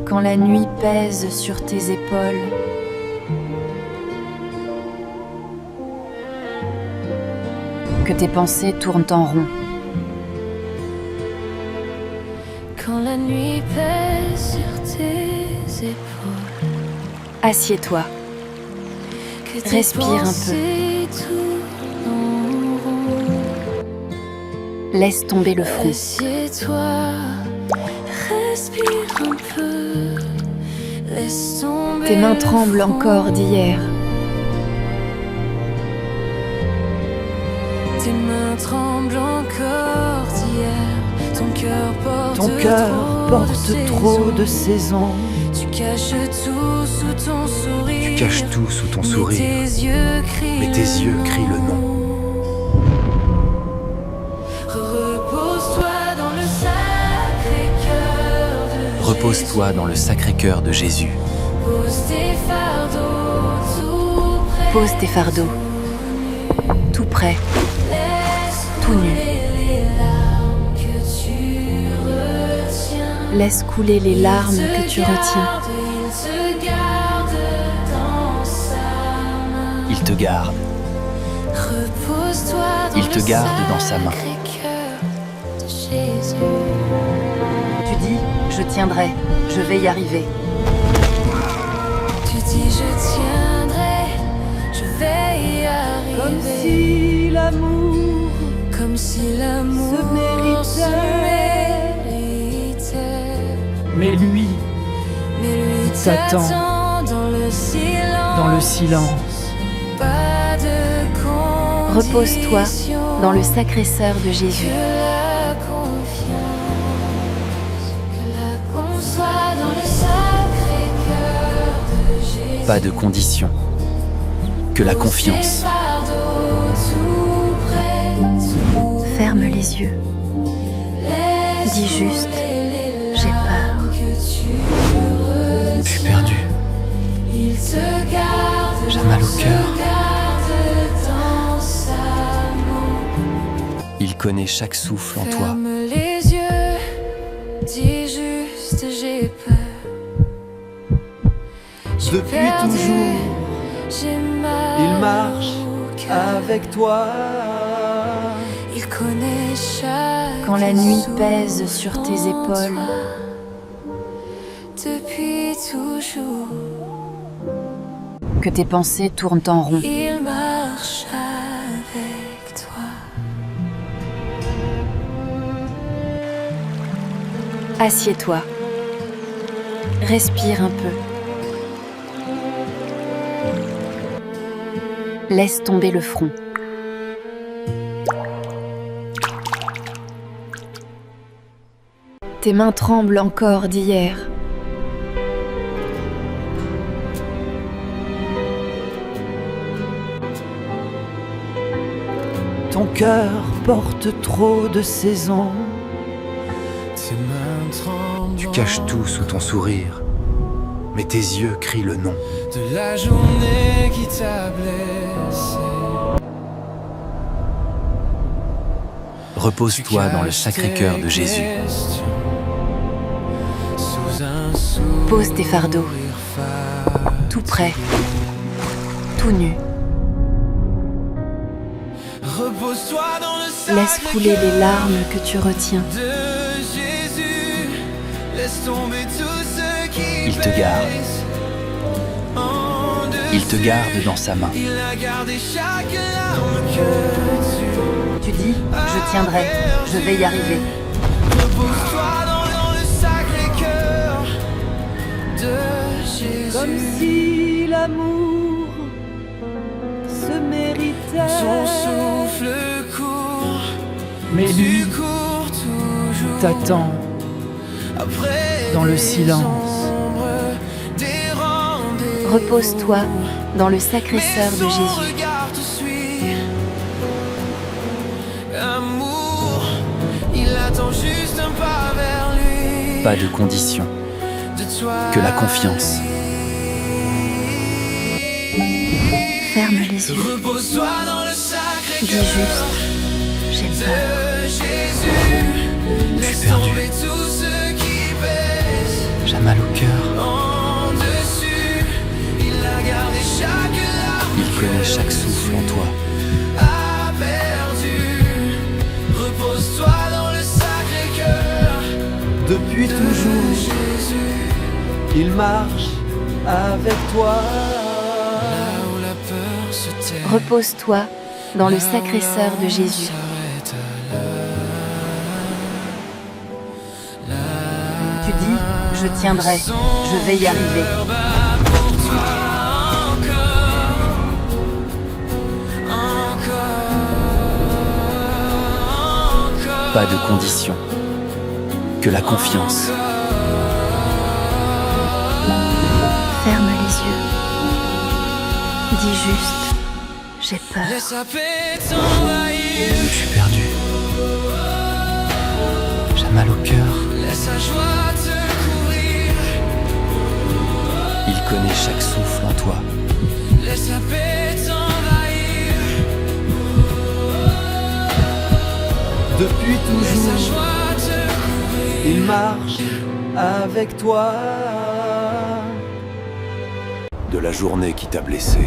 Quand la nuit pèse sur tes épaules, que tes pensées tournent en rond. Quand la nuit pèse sur tes épaules, Assieds-toi, que tes respire un peu. pensées tournent en rond. Laisse tomber le front. Assieds-toi, respire un peu, laisse tomber Tes mains le tremblent front. encore d'hier. Tes mains tremblent encore d'hier. Ton cœur porte trop de saisons. Tu caches tout sous ton sourire. Tu caches tout sous ton sourire. Mais tes yeux crient le nom. Repose-toi dans le sacré cœur de Repose-toi dans le Sacré-Cœur de Jésus. Pose tes fardeaux tout près. Pose tes fardeaux, tout près, Laisse tout nu. couler les larmes que tu retiens. Laisse couler les larmes que tu retiens. Il se garde dans sa main. Il te garde. Repose-toi dans Il te le garde dans sa main. Sacré-Cœur de Jésus. Tu dis, je tiendrai, je vais y arriver. Tu dis je tiendrai, je vais y arriver. Comme si l'amour se méritait. Mais lui, Mais lui t'attend t'attend dans le silence. Pas de Repose-toi condition dans le sacré-sœur de que Jésus. la confiance, que la conçoit dans le sacré cœur de Jésus. Pas de condition. Que la confiance. Ferme les yeux. Dis juste, j'ai peur. Je suis perdu. J'ai mal au cœur. Il connaît chaque souffle en toi. Ferme les yeux, dis juste j'ai peur. J'ai Depuis perdu, toujours, j'ai mal il marche au cœur. avec toi. Il connaît chaque Quand la nuit souffle pèse sur tes en épaules, toi. Depuis toujours, que tes pensées tournent en rond. il marche avec toi. Assieds-toi, respire un peu. Laisse tomber le front. Tes mains tremblent encore d'hier. Ton cœur porte trop de saisons. Tu caches tout sous ton sourire. Mais tes yeux crient le nom. De la journée qui t'a blessé. Repose-toi dans le Sacré-Cœur de Jésus. Pose tes fardeaux, tout près, tout nu. Repose-toi dans le Laisse couler les larmes que tu retiens. de Jésus. Laisse tomber tout ce qui Il te garde. pèse en dessus. Il te garde dans sa main. Il a gardé chaque larme que Tu dis, je tiendrai, je vais y arriver. repose-toi dans le Sacré-Cœur de Jésus. Comme si l'amour se méritait. Son souffle court, Mais tu lui cours toujours. t'attend Après dans le les silence. ombres, des rendez-vous. Repose-toi dans le Sacré-Sœur de Mais son Jésus. regard te suit. Amour, il attend juste un pas vers lui. Pas de condition. De toi Que la confiance. Ferme les yeux. Repose-toi dans le sacré Dis juste, j'ai peur. de Jésus. Je suis Laisse perdu. tomber tout ce qui pèse. J'ai mal au cœur. En dessus, il a gardé chaque larme. Il connaît chaque souffle en toi. A perdu. Repose-toi dans le Sacré-Cœur. Depuis toujours, Jésus, il marche avec toi. là où la peur se tait. Repose-toi dans le sacré sœur de Jésus. S'arrête Tu dis, je tiendrai, je vais y arriver. Pas de condition. Que la confiance. Ferme les yeux. Dis juste, j'ai peur. Laisse la paix t'envahir. Je suis perdu. J'ai mal au cœur. Laisse la joie te couvrir. Il connaît chaque souffle en toi. Laisse la paix t'envahir. Depuis Laisse la toujours, joie te couvrir. il marche avec toi. De la journée qui t'a blessé.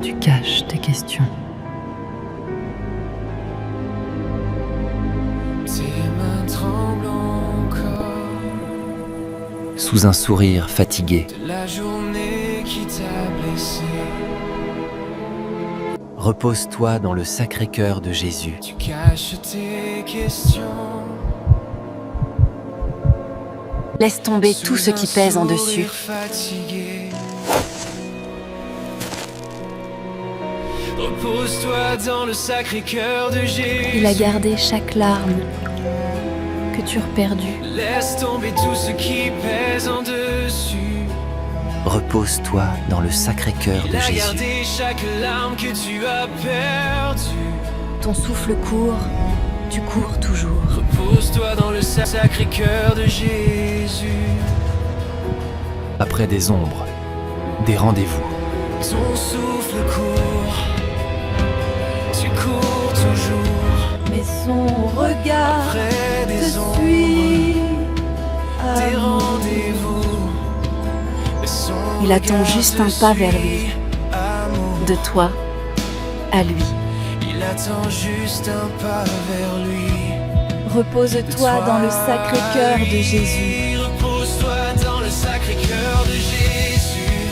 Tu caches tes questions. Tes mains tremblent encore. Sous un sourire fatigué. De la journée qui t'a blessé. Repose-toi dans le Sacré-Cœur de Jésus. Tu caches tes questions. Laisse tomber tout ce qui pèse en dessus. Fatigué. Repose-toi dans le Sacré-Cœur de Jésus. Il a gardé chaque larme que tu as perdue. Laisse tomber tout ce qui pèse en dessus. Repose-toi dans le Sacré-Cœur Il de a Jésus. gardé chaque larme que tu as perdue. Ton souffle court, tu cours toujours. Repose-toi dans le Sacré-Cœur de Jésus. Après des ombres, des rendez-vous. Ton souffle court, tu cours toujours. Mais son regard Près te des ombres, suit. des Amour. rendez-vous. Mais son Il attend regard juste te un pas vers suit, lui. amour. De toi à lui. Il attend juste un pas vers lui. Repose-toi dans le sacré cœur de Jésus. Repose-toi dans le Sacré-Cœur de Jésus.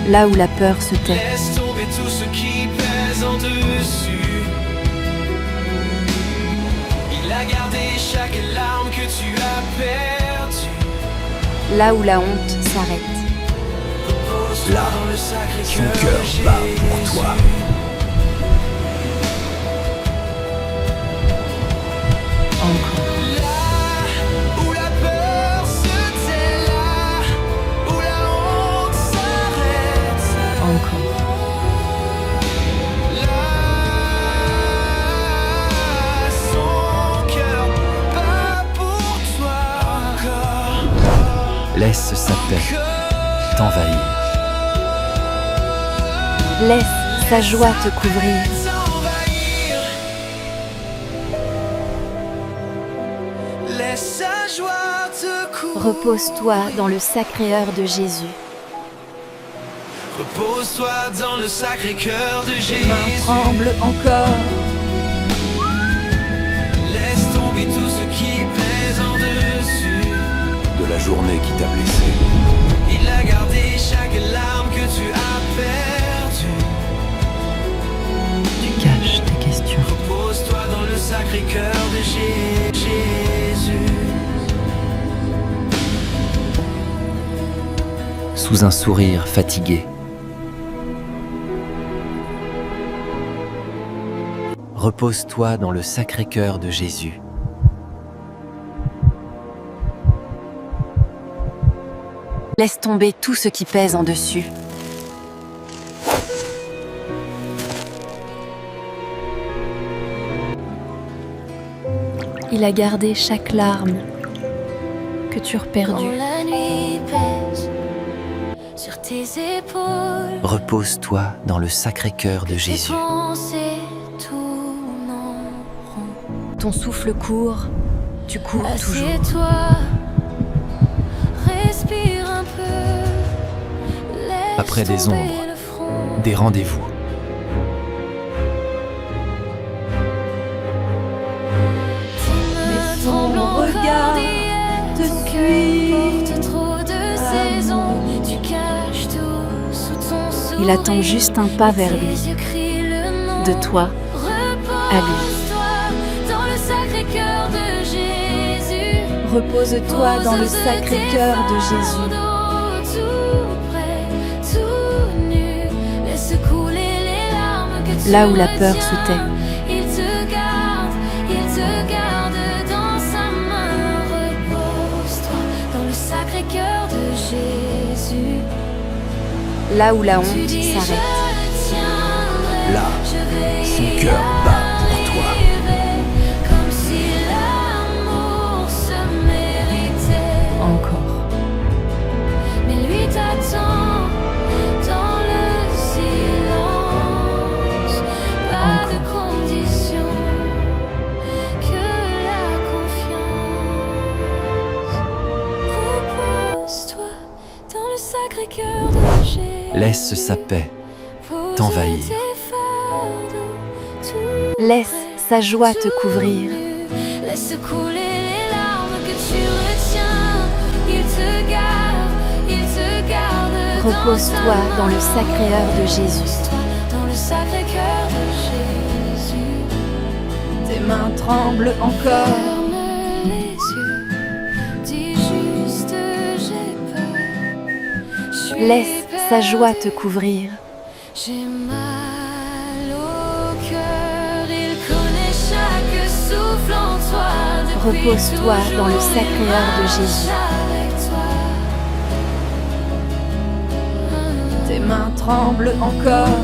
Là où la peur se tait. Laisse tomber tout ce qui pèse en dessus. Il a gardé chaque larme que tu as perdue. Là où la honte s'arrête. Repose-toi Là, dans le Sacré-Cœur son cœur de bat pour Jésus. toi. Encore. Là où la peur se tait, là où la honte s'arrête. Encore. Là, son cœur bat pour toi. Encore, Laisse sa paix t'envahir. Laisse sa joie te couvrir. t'envahir. Laisse sa joie te couvrir. Repose-toi dans le sacré-cœur de Jésus. Repose-toi dans le Sacré-Cœur de Tes mains Jésus. tremblent encore. Laisse tomber tout ce qui pèse en dessus. De la journée qui t'a blessé. Il a gardé chaque larme que tu as perdue. Tu caches tes questions. Repose-toi dans le Sacré-Cœur de Jésus. Sous un sourire fatigué. Repose-toi dans le Sacré-Cœur de Jésus. Laisse tomber tout ce qui pèse en dessus. Il a gardé chaque larme que tu as Quand perdue. la nuit pèse sur tes épaules, Repose-toi dans le Sacré-Cœur de tes Jésus. pensées tout Ton souffle court, tu cours toujours. Assieds-toi, respire un peu. Laisse Après des tomber ombres, le front. des rendez-vous. Mais son regard te suit. Porte trop de saisons. Tu caches tout sous ton sourire. Il attend juste un pas vers lui. Tes yeux crient le nom. De toi à lui. Repose-toi dans le sacré cœur de Jésus. Repose-toi dans le sacré cœur de Jésus. Tout près, tout nu. Laisse couler les larmes que tu Là où la peur se tait. Il te garde dans sa main. Repose-toi dans le sacré cœur de Jésus. Là où la honte Tu dis je s'arrête. tiendrai, Là, je veillerai, son cœur bat pour toi. comme si l'amour se méritait. Encore. Mais lui t'attend dans le silence. Pas de condition que la confiance. Repose-toi dans le sacré cœur de Jésus. Laisse sa paix Pose t'envahir. tes fardeaux, tout Laisse sa joie te couvrir. Laisse couler les larmes que tu retiens. Il te garde Repose-toi dans le sacré cœur de Jésus. Repose-toi dans le sacré cœur de Jésus. Tes mains tremblent encore. Ferme les yeux, dis juste j'ai peur. Je suis Laisse sa perdu. joie te couvrir. J'ai mal au cœur, il connaît chaque souffle en toi. Depuis Repose-toi dans le toujours, sacré il cœur de marche Jésus. avec toi. Tes mains tremblent encore.